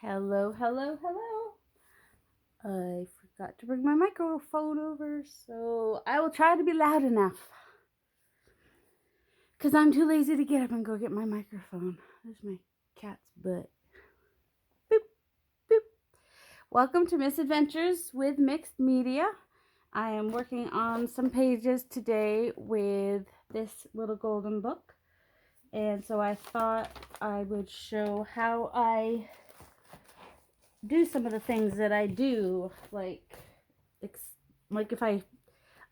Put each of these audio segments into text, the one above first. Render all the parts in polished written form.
Hello, hello, hello. I forgot to bring my microphone over, so I will try to be loud enough. Because I'm too lazy to get up and go get my microphone. There's my cat's butt. Boop, boop. Welcome to Misadventures with Mixed Media. I am working on some pages today with this little golden book. And so I thought I would show how I do some of the things that I do, like if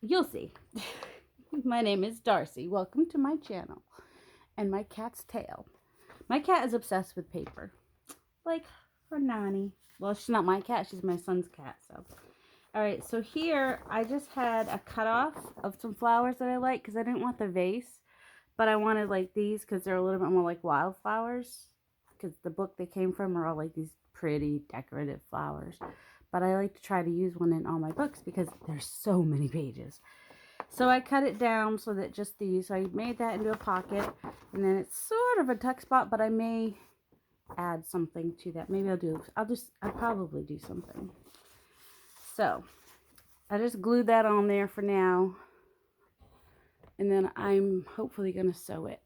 you'll see. My name is Darcy. Welcome to my channel and my cat's tail. My cat is obsessed with paper, like her nanny. Well, she's not my cat, she's my son's cat. So all right, so here I just had a cutoff of some flowers that I like because I didn't want the vase, but I wanted like these because they're a little bit more like wildflowers, because the book they came from are all like these pretty decorative flowers. But I like to try to use one in all my books because there's so many pages. So I cut it down so that just these, so I made that into a pocket, and then it's sort of a tuck spot, but I may add something to that. Maybe I'll probably do something. So I just glued that on there for now, and then I'm hopefully going to sew it.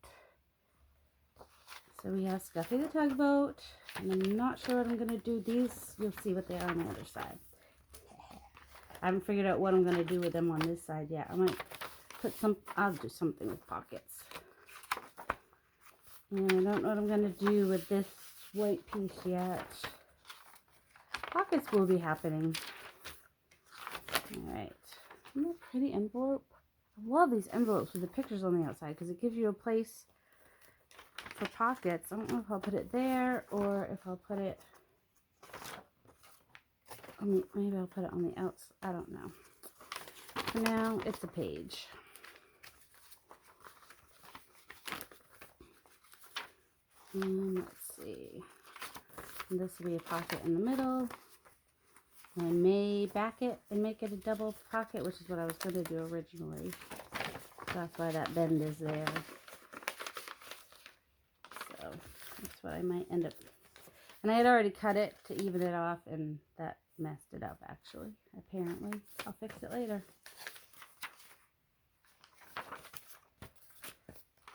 So we have Scuffy the tugboat, and I'm not sure what I'm going to do. These, you'll see what they are on the other side. I haven't figured out what I'm going to do with them on this side yet. I might I'll do something with pockets. And I don't know what I'm going to do with this white piece yet. Pockets will be happening. Alright. Isn't that a pretty envelope? I love these envelopes with the pictures on the outside because it gives you a place for pockets. I don't know if I'll put it there or if I'll put it on maybe I'll put it on the outside. I don't know. For now, it's a page. And let's see. And this will be a pocket in the middle. I may back it and make it a double pocket, which is what I was going to do originally. So that's why that bend is there. So that's what I might end up. And I had already cut it to even it off, and that messed it up actually. Apparently. I'll fix it later.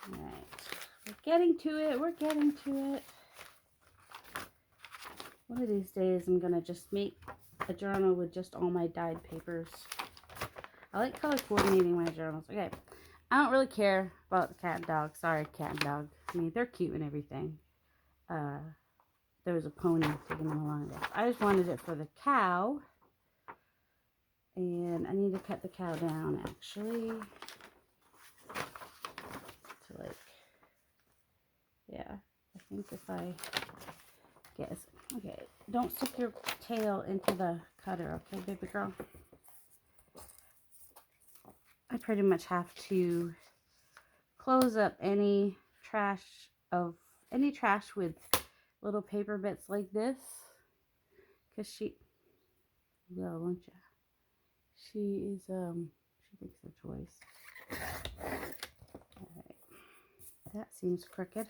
Alright. We're getting to it. We're getting to it. One of these days I'm going to just make a journal with just all my dyed papers. I like color coordinating my journals. Okay. I don't really care about the cat and dog. Sorry, cat and dog. I mean, they're cute and everything. There was a pony taking them along there. I just wanted it for the cow. And I need to cut the cow down, actually. To like, yeah. I think if I guess. Okay, don't stick your tail into the cutter, okay, baby girl? I pretty much have to close up any trash with little paper bits like this, because she will, won't you? She thinks they're toys. All right, that seems crooked.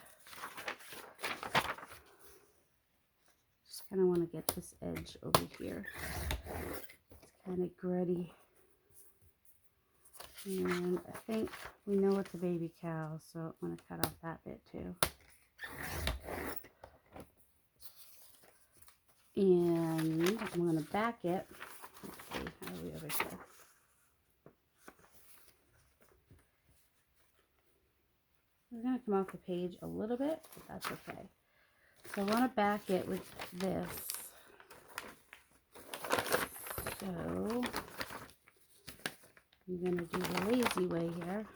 Just kind of want to get this edge over here. It's kind of gritty. And I think we know it's a baby cow, so I'm going to cut off that bit too. And I'm going to back it. Let's see, how are we over here? We're going to come off the page a little bit, but that's okay. So I want to back it with this. So I'm going to do the lazy way here.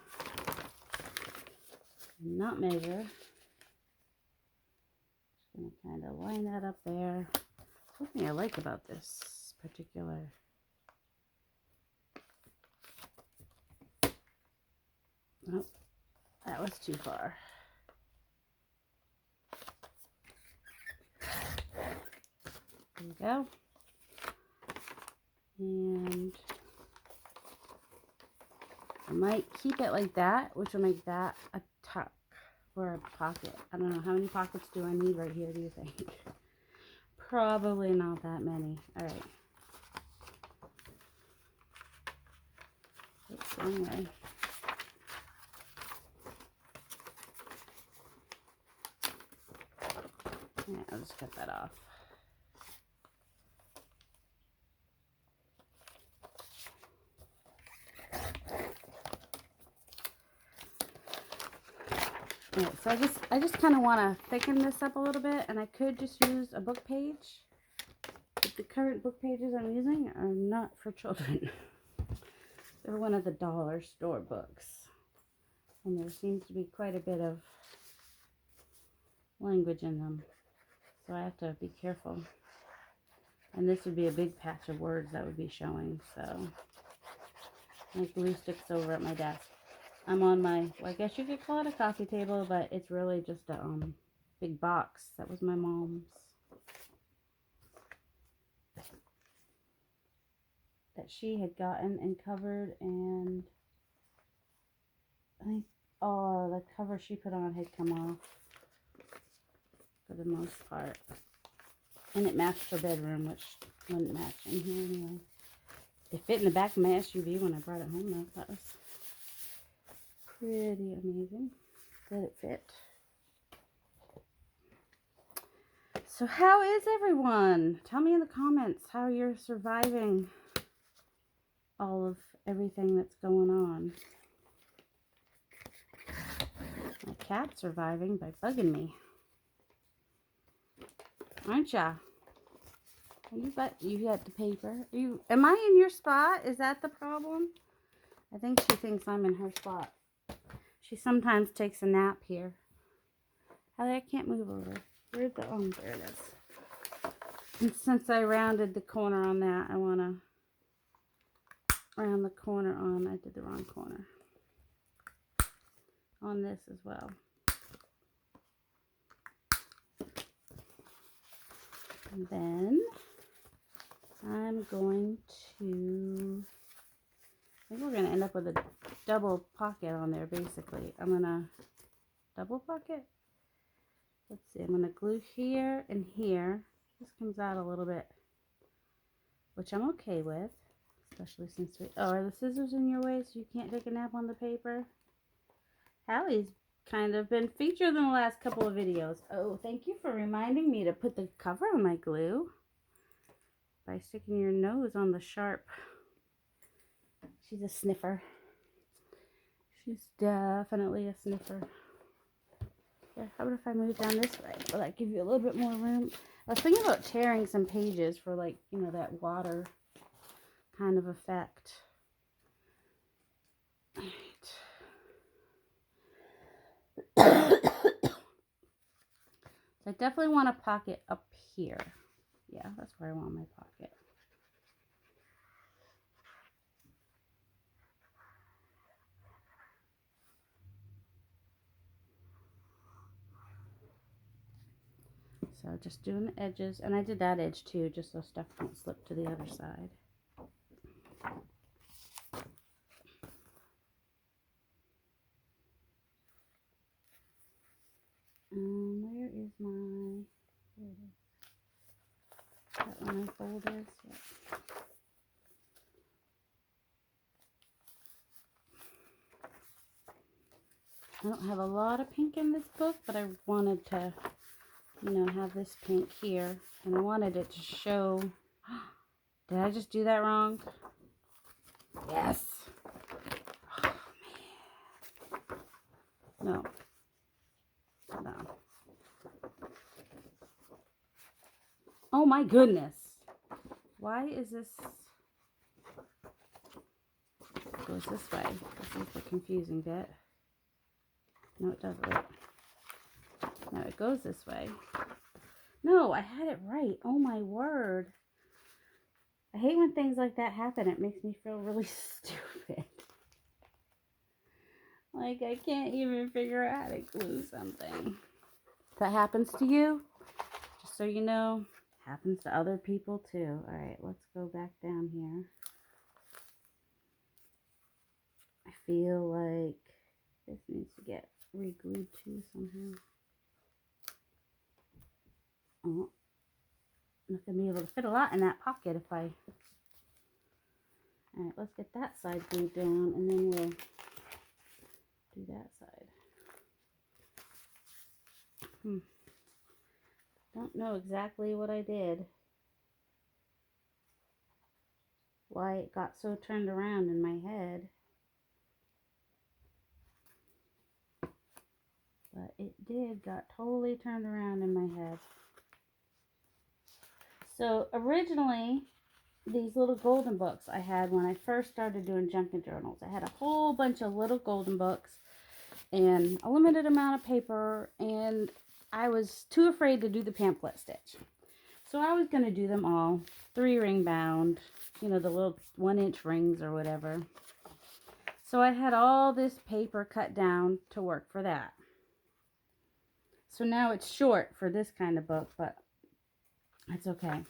And not measure. Just going to kind of line that up there. Something I like about this particular. Oh, that was too far. There we go. And I might keep it like that, which will make that a tuck or a pocket. I don't know, how many pockets do I need right here, do you think? Probably not that many. All right. Oops, wrong way. Yeah, I'll just cut that off. Alright, so I just kind of want to thicken this up a little bit, and I could just use a book page. But the current book pages I'm using are not for children. They're one of the dollar store books. And there seems to be quite a bit of language in them. So I have to be careful. And this would be a big patch of words that would be showing. So my glue sticks over at my desk. I'm on my, well, I guess you could call it a coffee table, but it's really just a big box. That was my mom's. That she had gotten and covered, and I think, oh, the cover she put on had come off for the most part. And it matched her bedroom, which wouldn't match in here anyway. It fit in the back of my SUV when I brought it home, though. That was pretty amazing that it fit. So how is everyone? Tell me in the comments how you're surviving all of everything that's going on. My cat's surviving by bugging me. Aren't ya? You got the paper. Am I in your spot? Is that the problem? I think she thinks I'm in her spot. She sometimes takes a nap here. I can't move over. Where's the, oh, there it is. And since I rounded the corner on that, I want to round the corner on, I did the wrong corner. On this as well. And then I'm going to, I think we're going to end up with a double pocket on there, basically. I'm going to double pocket. Let's see, I'm going to glue here and here. This comes out a little bit, which I'm okay with, especially since we, oh, are the scissors in your way so you can't take a nap on the paper? Hallie's kind of been featured in the last couple of videos. Oh, thank you for reminding me to put the cover on my glue by sticking your nose on the sharp. She's a sniffer. She's definitely a sniffer. Here, how about if I move down this way? Will that give you a little bit more room? I was thinking about tearing some pages for, like, you know, that water kind of effect. Alright. So I definitely want a pocket up here. Yeah, that's where I want my pocket. So just doing the edges, and I did that edge too, just so stuff don't slip to the other side. Where is my, there it is. That one unfolded. Yep. I don't have a lot of pink in this book, but I wanted to, you know, have this pink here, and I wanted it to show. Did I just do that wrong? Yes. Oh, man. No. Oh my goodness. Why is this? It goes this way. This is the confusing bit. No, it doesn't. No, it goes this way. No, I had it right. Oh my word. I hate when things like that happen. It makes me feel really stupid. Like, I can't even figure out how to glue something. If that happens to you, just so you know, happens to other people too. Alright, let's go back down here. I feel like this needs to get re-glued too somehow. Oh. not going to be able to fit a lot in that pocket if I... Alright, let's get that side glued down, and then we'll do that side. Don't know exactly what I did. Why it got so turned around in my head. But it got totally turned around in my head. So originally, these little golden books I had when I first started doing junket journals. I had a whole bunch of little golden books and a limited amount of paper, and I was too afraid to do the pamphlet stitch. So I was going to do them all 3-ring bound, you know, the little 1-inch rings or whatever. So I had all this paper cut down to work for that. So now it's short for this kind of book, but that's okay.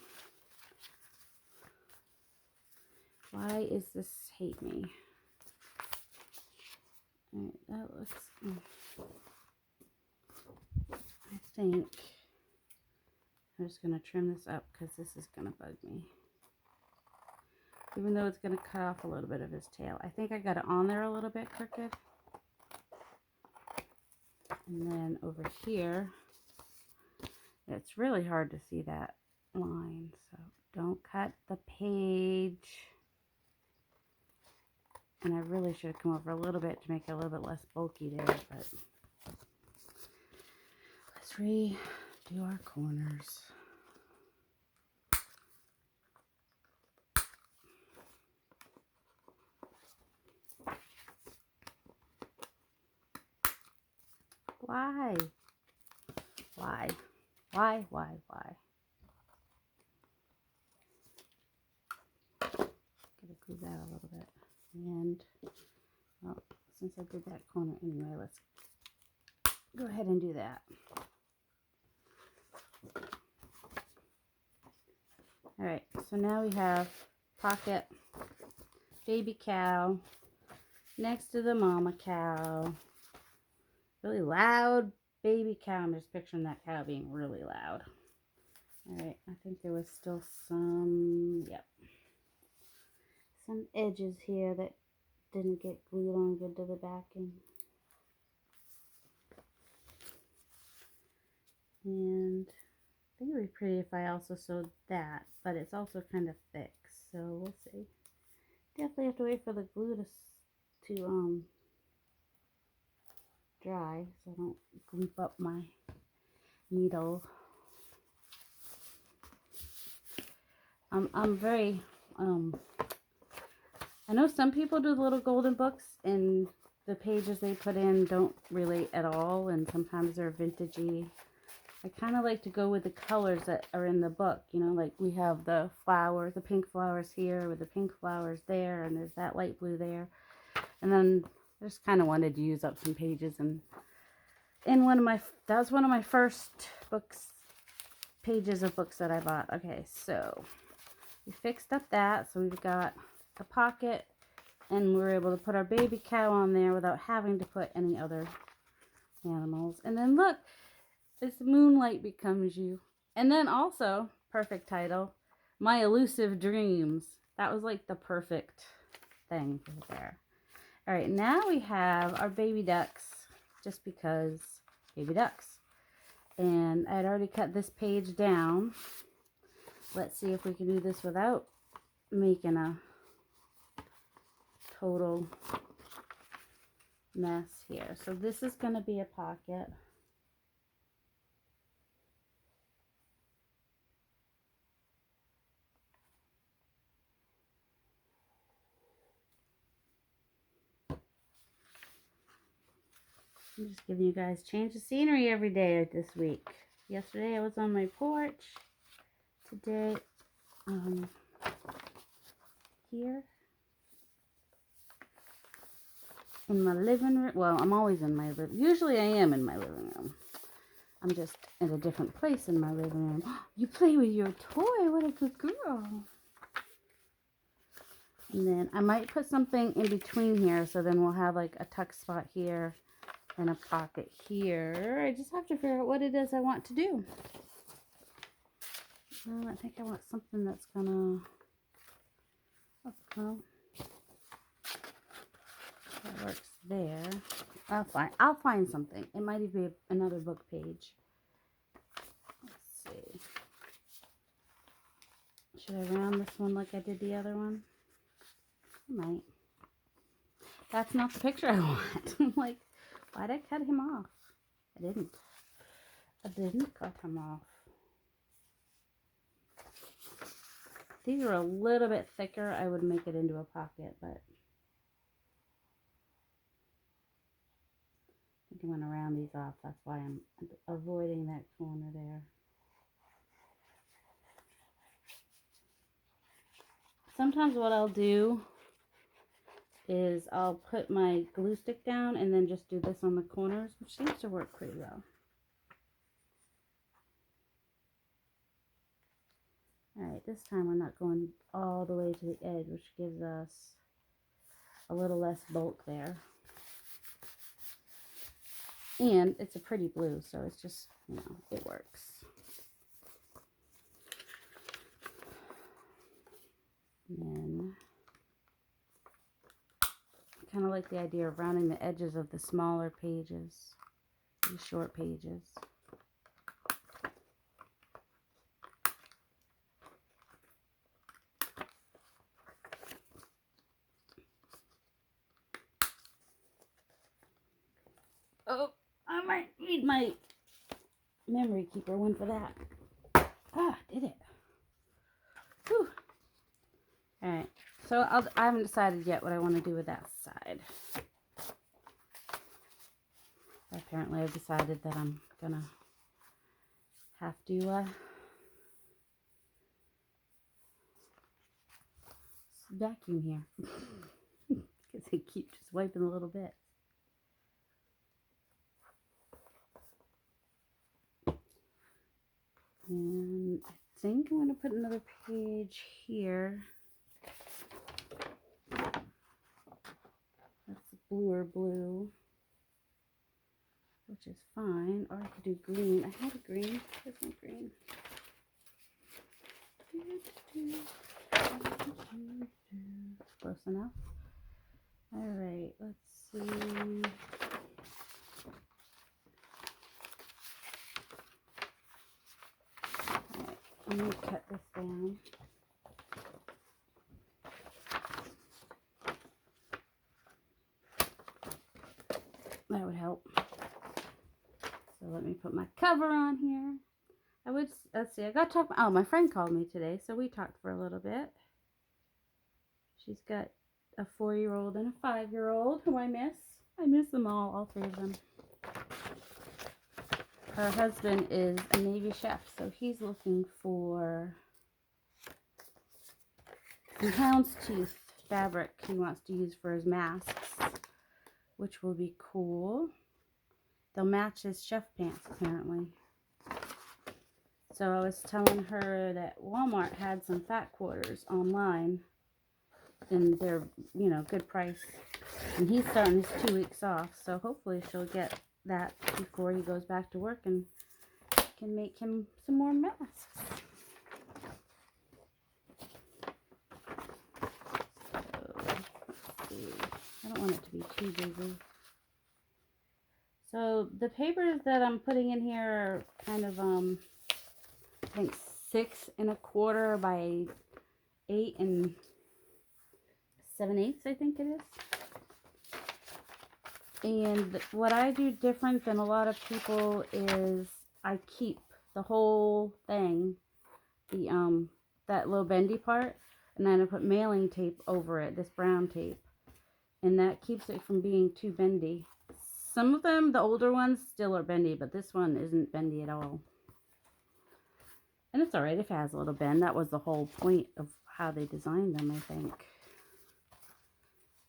Why is this hate me? Alright, that looks... I think I'm just going to trim this up because this is going to bug me. Even though it's going to cut off a little bit of his tail. I think I got it on there a little bit crooked. And then over here, it's really hard to see that line. So don't cut the page. And I really should have come over a little bit to make it a little bit less bulky there, but let's redo our corners. Why? Why? Why? Gotta glue that a little bit. And, well, since I did that corner anyway, let's go ahead and do that. Alright, so now we have pocket, baby cow, next to the mama cow, really loud baby cow. I'm just picturing that cow being really loud. Alright, I think there was still some, yep, some edges here that didn't get glued on good to the backing. And I think it would be pretty if I also sewed that, but it's also kind of thick, so we'll see. Definitely have to wait for the glue to dry so I don't gloop up my needle. I'm very I know some people do the little golden books and the pages they put in don't relate at all, and sometimes they're vintagey. I kind of like to go with the colors that are in the book, you know, like we have the flowers, the pink flowers here with the pink flowers there, and there's that light blue there. And then I just kind of wanted to use up some pages, and in that was one of my first pages of books that I bought. Okay, so we fixed up that, so we've got the pocket, and we were able to put our baby cow on there without having to put any other animals. And then look, this Moonlight Becomes You. And then also, perfect title, My Elusive Dreams. That was like the perfect thing right there. All right, now we have our baby ducks, just because baby ducks. And I'd already cut this page down. Let's see if we can do this without making a total mess here. So this is going to be a pocket. I'm just giving you guys change of scenery every day this week. Yesterday I was on my porch. Today, here in my living room. Well, I'm always in my living. Usually I am in my living room. I'm just in a different place in my living room. You play with your toy. What a good girl. And then I might put something in between here, so then we'll have like a tuck spot here and a pocket here. I just have to figure out what it is I want to do. I think I want something that's gonna, well, that works there. I'll find something. It might even be another book page. Let's see. Should I round this one like I did the other one? I might. That's not the picture I want. I'm like, why'd I cut him off? I didn't cut him off. These are a little bit thicker. I would make it into a pocket, but I think I'm going to round these off. That's why I'm avoiding that corner there. Sometimes what I'll do is I'll put my glue stick down and then just do this on the corners, which seems to work pretty well. Alright, this time we're not going all the way to the edge, which gives us a little less bulk there. And it's a pretty blue, so it's just, you know, it works. And then I kind of like the idea of rounding the edges of the smaller pages, these short pages. Oh, I might need my memory keeper one for that. Ah, did it. Whew. Alright, so I haven't decided yet what I want to do with that side. Apparently I've decided that I'm gonna have to vacuum here. Because I keep just wiping a little bit. And I think I'm going to put another page here. That's bluer blue, which is fine. Or I could do green. I had a green. There's my green. Close enough. Alright, let's see. I'm going to cut this down. That would help. So let me put my cover on here. Let's see, I got to talk, oh, my friend called me today, so we talked for a little bit. She's got a 4-year-old and a 5-year-old who I miss. I miss them all 3 of them. Her husband is a Navy chef, so he's looking for some houndstooth fabric he wants to use for his masks, which will be cool. They'll match his chef pants, apparently. So I was telling her that Walmart had some fat quarters online, and they're, you know, good price. And he's starting his 2 weeks off, so hopefully she'll get that before he goes back to work and can make him some more masks. So, let's see. I don't want it to be too busy. So the papers that I'm putting in here are kind of, I think 6 1/4 by 8 7/8, I think it is. And what I do different than a lot of people is I keep the whole thing, that little bendy part, and then I put mailing tape over it, this brown tape, and that keeps it from being too bendy. Some of them, the older ones, still are bendy, but this one isn't bendy at all. And it's alright if it has a little bend. That was the whole point of how they designed them, I think.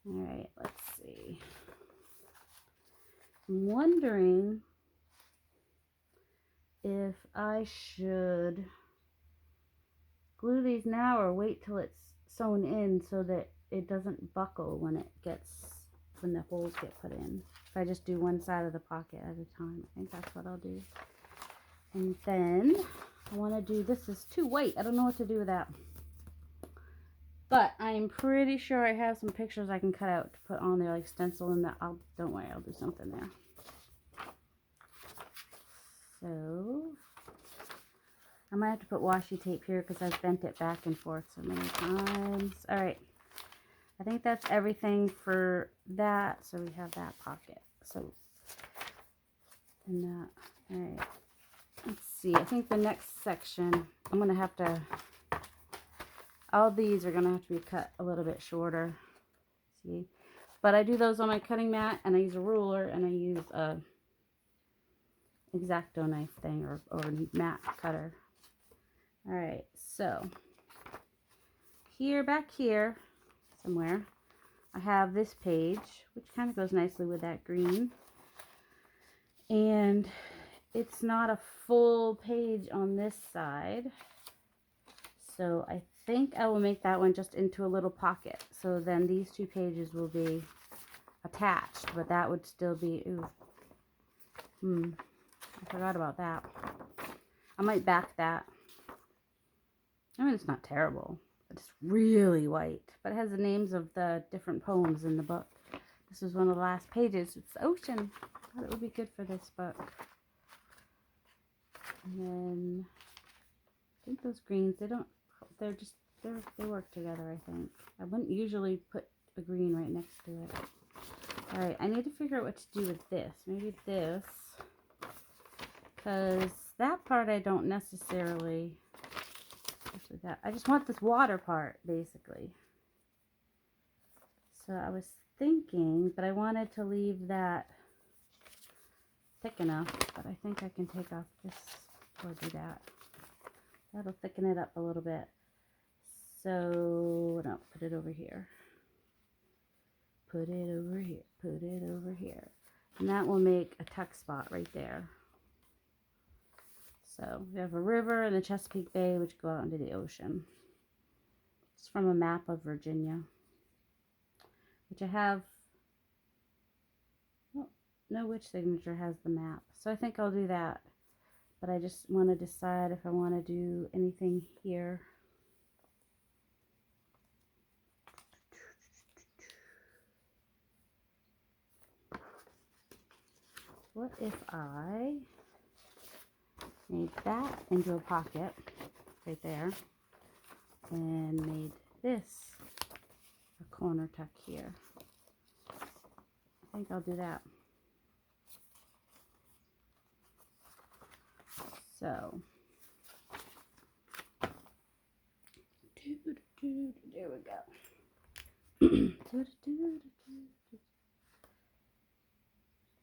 Alright, let's see. I'm wondering if I should glue these now or wait till it's sewn in so that it doesn't buckle when the holes get put in. If I just do one side of the pocket at a time, I think that's what I'll do. And then I want to do, this is too white. I don't know what to do with that. But I'm pretty sure I have some pictures I can cut out to put on there, like stencil in that. Don't worry, I'll do something there. So I might have to put washi tape here because I've bent it back and forth so many times. All right. I think that's everything for that. So we have that pocket. So, and that, all right. Let's see. I think the next section, I'm going to have to, all these are going to have to be cut a little bit shorter. See? But I do those on my cutting mat, and I use a ruler, and I use a X-Acto knife thing, or mat cutter. All right. So here, back here, somewhere, I have this page, which kind of goes nicely with that green. And it's not a full page on this side. So I think I will make that one just into a little pocket. So then these two pages will be attached, but that would still be, I forgot about that. I might back that. I mean, it's not terrible. It's really white, but it has the names of the different poems in the book. This is one of the last pages. It's the ocean. I thought it would be good for this book. And then I think those greens, they work together, I think. I wouldn't usually put a green right next to it. All right, I need to figure out what to do with this. Maybe this, because that part I don't necessarily, actually that, I just want this water part, basically. So I was thinking, but I wanted to leave that thick enough, but I think I can take off this or do that. That'll thicken it up a little bit. So, no, put it over here. Put it over here. Put it over here. And that will make a tuck spot right there. So, we have a river and the Chesapeake Bay, which go out into the ocean. It's from a map of Virginia, which I have. Well, no, which signature has the map. So I think I'll do that. But I just want to decide if I want to do anything here. What if I made that into a pocket right there and made this a corner tuck here? I think I'll do that. So, there we go.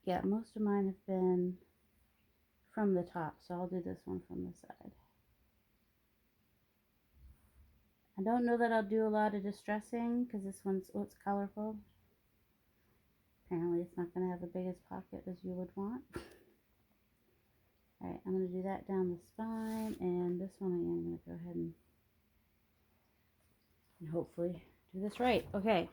Yeah, most of mine have been from the top, so I'll do this one from the side. I don't know that I'll do a lot of distressing because this one's, oh, it's colorful. Apparently it's not going to have the biggest pocket as you would want. Alright, I'm going to do that down the spine, and this one I am going to go ahead and hopefully do this right. Okay.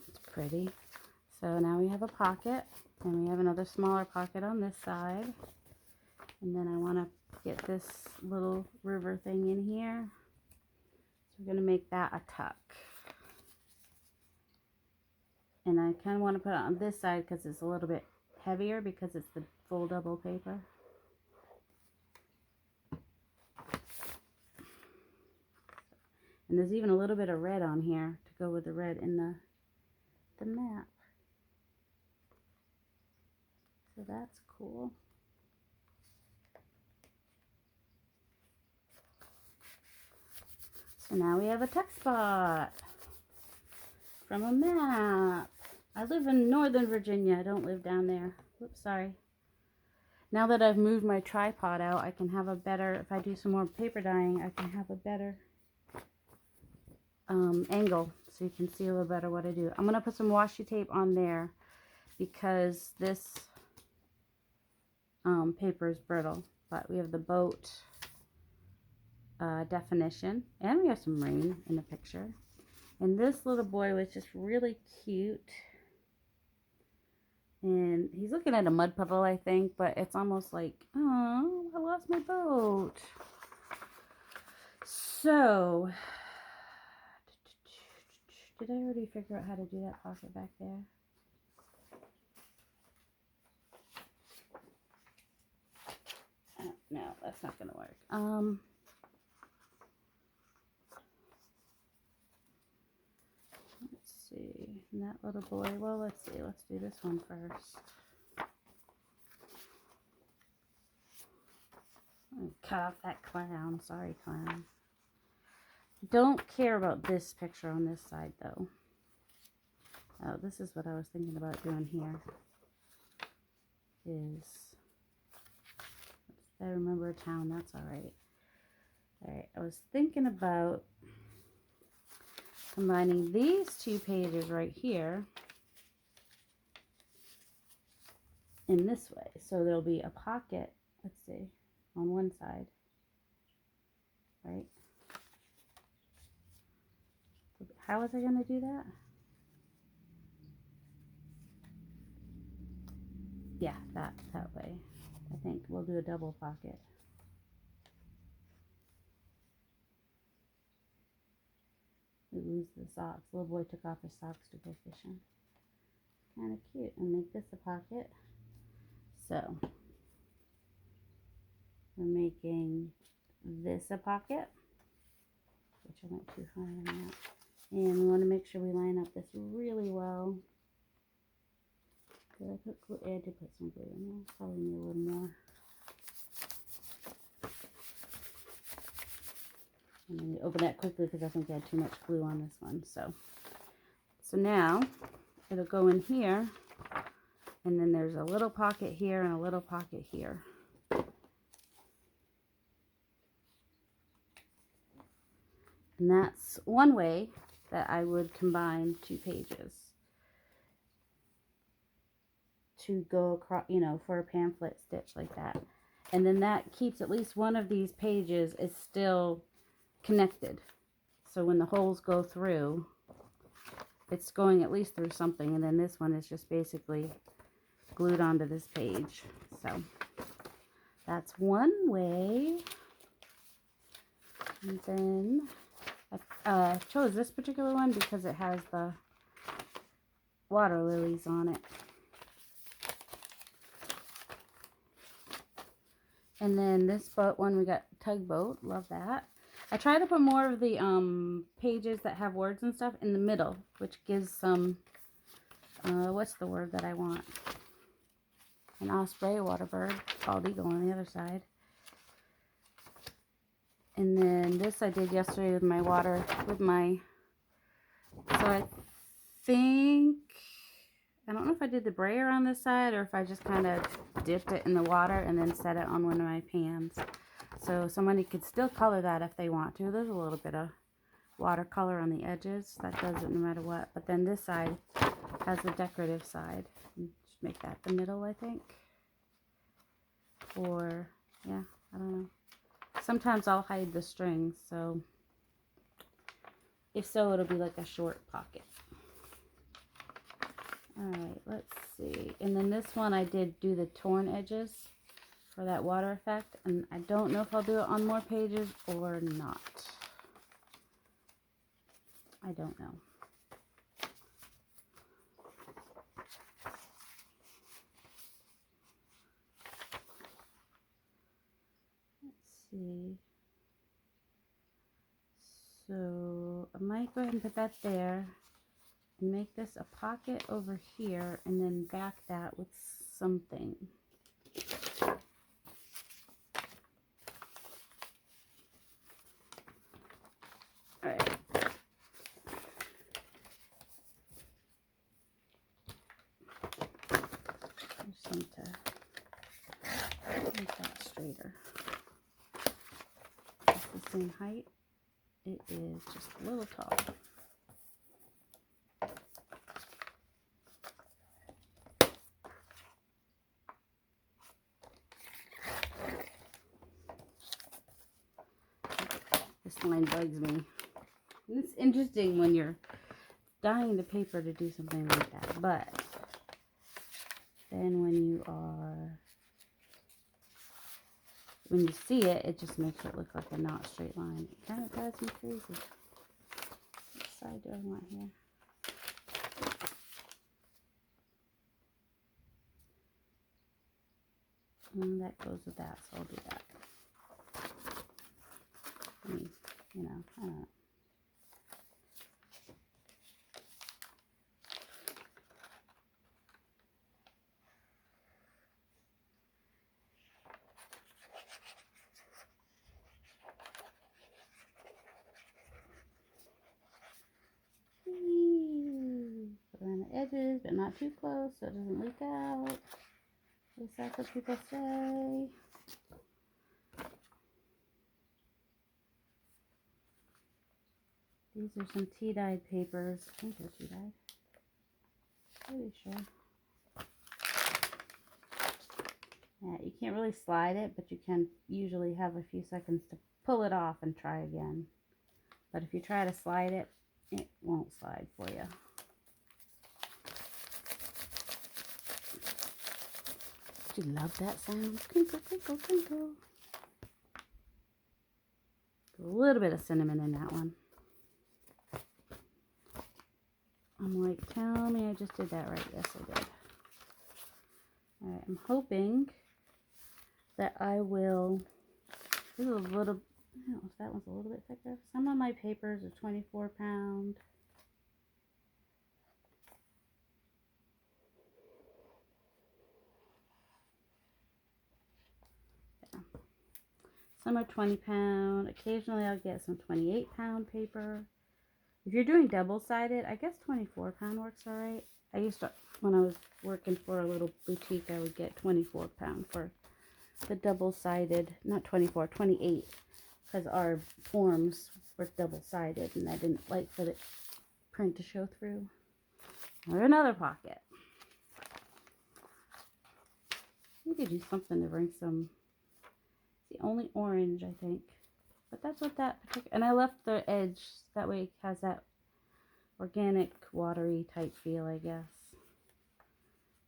It's pretty. So now we have a pocket, and we have another smaller pocket on this side. And then I want to get this little river thing in here. So we're going to make that a tuck. And I kind of want to put it on this side because it's a little bit heavier because it's the full double paper. And there's even a little bit of red on here to go with the red in the map. So that's cool. So now we have a tuck spot from a map. I live in Northern Virginia. I don't live down there. Oops, sorry. Now that I've moved my tripod out, I can have a better, if I do some more paper dyeing, I can have a better angle so you can see a little better what I do. I'm going to put some washi tape on there because this paper is brittle, but we have the boat definition, and we have some rain in the picture. And this little boy was just really cute. And he's looking at a mud puddle, I think, but it's almost like, oh, I lost my boat. So, did I already figure out how to do that pocket back there? Oh, no, that's not going to work. Let's see. And that little boy, well, let's see. Let's do this one first. Cut off that clown. Sorry, clown. Don't care about this picture on this side, though. Oh, this is what I was thinking about doing here. I remember a town, that's alright. Alright, I was thinking about combining these two pages right here in this way. So there'll be a pocket, let's see, on one side, right? How was I going to do that? Yeah, that way. I think we'll do a double pocket. We lose the socks. Little boy took off his socks to go fishing. Kind of cute. And make this a pocket. So, we're making this a pocket, which I went too far on that. And we want to make sure we line up this really well. Did I put glue? I did put some glue in there. Probably need a little more. I'm going to open that quickly because I think I had too much glue on this one. So now it'll go in here, and then there's a little pocket here and a little pocket here. And that's one way that I would combine two pages to go across, you know, for a pamphlet stitch like that. And then that keeps at least one of these pages is still connected. So when the holes go through, it's going at least through something. And then this one is just basically glued onto this page. So that's one way. And then I chose this particular one because it has the water lilies on it. And then this boat one, we got tugboat. Love that. I try to put more of the pages that have words and stuff in the middle, which gives some, what's the word that I want? An osprey, a water bird, bald eagle on the other side. And then this I did yesterday with my water, so I think, I don't know if I did the brayer on this side or if I just kind of dipped it in the water and then set it on one of my pans. So somebody could still color that if they want to. There's a little bit of watercolor on the edges. That does it no matter what. But then this side has the decorative side. Just make that the middle, I think. Or, yeah, I don't know. Sometimes I'll hide the strings, so if so, it'll be like a short pocket. Alright, let's see. And then this one I did do the torn edges for that water effect. And I don't know if I'll do it on more pages or not. I don't know. Let's see. So I might go ahead and put that there. And make this a pocket over here and then back that with something. Alright. I just need to make that straighter. It's the same height. It is just a little tall. bugs me. And it's interesting when you're dyeing the paper to do something like that, but then when you see it, it just makes it look like a not straight line. It kind of drives me crazy. What side do I want here? And that goes with that, so I'll do that. I mean, you know, I don't know. Put around the edges, but not too close so it doesn't leak out. At least that's what people say. These are some tea-dyed papers. I think they're tea-dyed. Pretty sure. Yeah, you can't really slide it, but you can usually have a few seconds to pull it off and try again. But if you try to slide it, it won't slide for you. Do you love that sound? Crinkle, crinkle, crinkle. A little bit of cinnamon in that one. I'm like, tell me I just did that right. Yes, I did. Alright, I'm hoping that I will, this is a little, I don't know if that one's a little bit thicker. Some of my papers are 24 pound. Yeah. Some are 20 pound. Occasionally I'll get some 28 pound paper. If you're doing double-sided, I guess 24 pound works alright. I used to, when I was working for a little boutique, I would get 24 pound for the double-sided, not 24, 28, because our forms were double-sided and I didn't like for the print to show through. Or another pocket. We could do something to bring some, it's the only orange, I think. But that's what that particular, and I left the edge, that way it has that organic, watery type feel, I guess.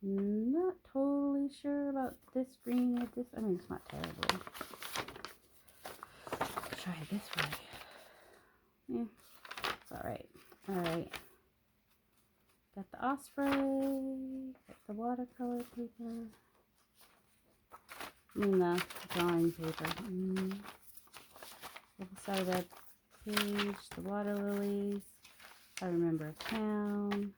Not totally sure about this green with this, I mean, it's not terrible. Let's try it this way. Yeah, it's alright. Alright. Got the osprey, got the watercolor paper. I mean the drawing paper. Other side of that page, the water lilies. I remember a town.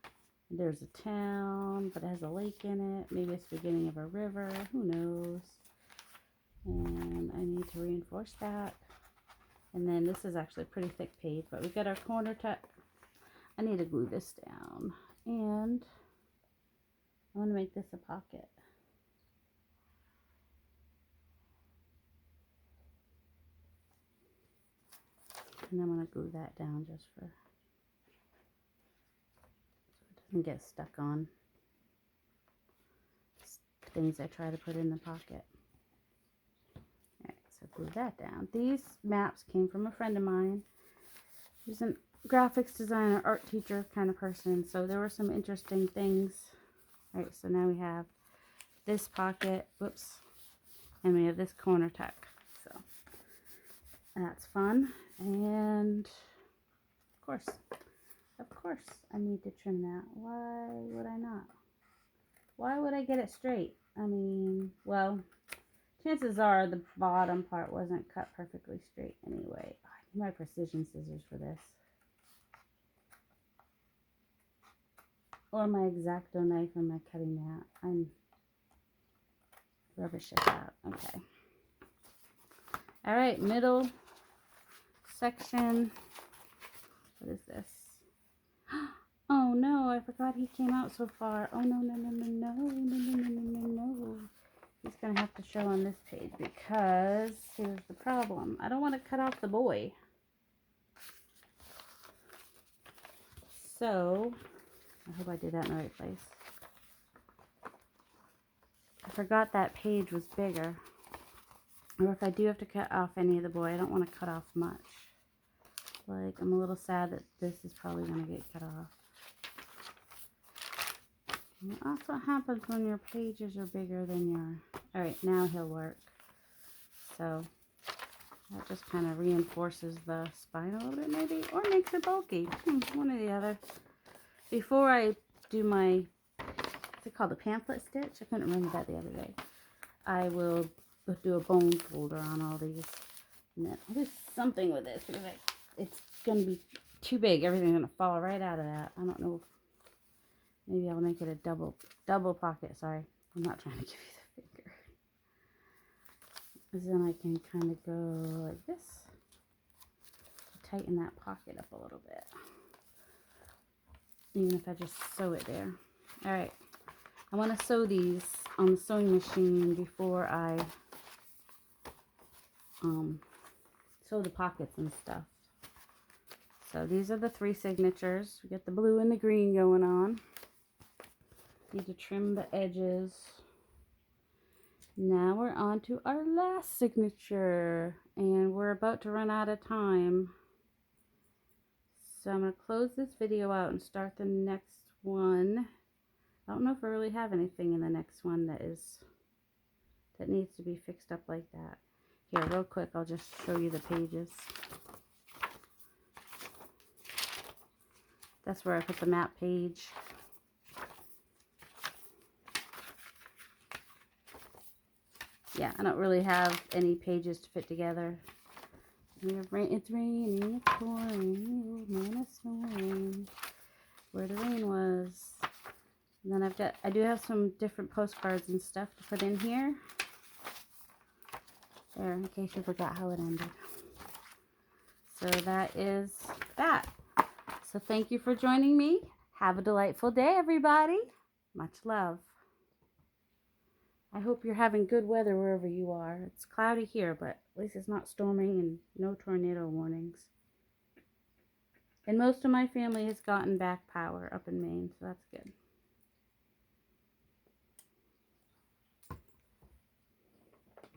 There's a town, but it has a lake in it. Maybe it's the beginning of a river. Who knows? And I need to reinforce that. And then this is actually a pretty thick page, but we got our corner tuck. I need to glue this down. And I want to make this a pocket. And I'm going to glue that down just for, so it doesn't get stuck on things I try to put in the pocket. Alright, so glue that down. These maps came from a friend of mine. He's a graphics designer, art teacher kind of person. So there were some interesting things. Alright, so now we have this pocket, whoops, and we have this corner tuck. So that's fun. And of course, I need to trim that. Why would I not? Why would I get it straight? I mean, well, chances are the bottom part wasn't cut perfectly straight anyway. I need my precision scissors for this. Or my X-Acto knife and my cutting mat. I'm rubbish at that. Okay. Alright, middle section. What is this? Oh no, I forgot he came out so far. Oh no, no, no, no, no, no, no, no, no, no. He's gonna have to show on this page because here's the problem. I don't want to cut off the boy. So, I hope I did that in the right place. I forgot that page was bigger. Or if I do have to cut off any of the boy, I don't want to cut off much. like I'm a little sad that this is probably going to get cut off. And that's what happens when your pages are bigger than your... Alright, now he'll work. So that just kind of reinforces the spine a little bit maybe, or makes it bulky. One or the other. Before I do my, what's it called, the pamphlet stitch? I couldn't remember that the other day. I will do a bone folder on all these. And then I'll do something with this because it's going to be too big. Everything's going to fall right out of that. I don't know. Maybe I'll make it a double pocket. Sorry. I'm not trying to give you the finger. Because then I can kind of go like this. Tighten that pocket up a little bit. Even if I just sew it there. Alright. I want to sew these on the sewing machine before I sew the pockets and stuff. So these are the 3 signatures. We got the blue and the green going on. Need to trim the edges. Now we're on to our last signature, and we're about to run out of time. So I'm going to close this video out and start the next one. I don't know if I really have anything in the next one that needs to be fixed up like that. Here, real quick, I'll just show you the pages. That's where I put the map page. Yeah, I don't really have any pages to fit together. It's raining, it's pouring, the old man is snoring. Where the rain was. And then I do have some different postcards and stuff to put in here. There, in case you forgot how it ended. So that is that. So thank you for joining me. Have a delightful day, everybody. Much love. I hope you're having good weather wherever you are. It's cloudy here, but at least it's not storming and no tornado warnings. And most of my family has gotten back power up in Maine, so that's good.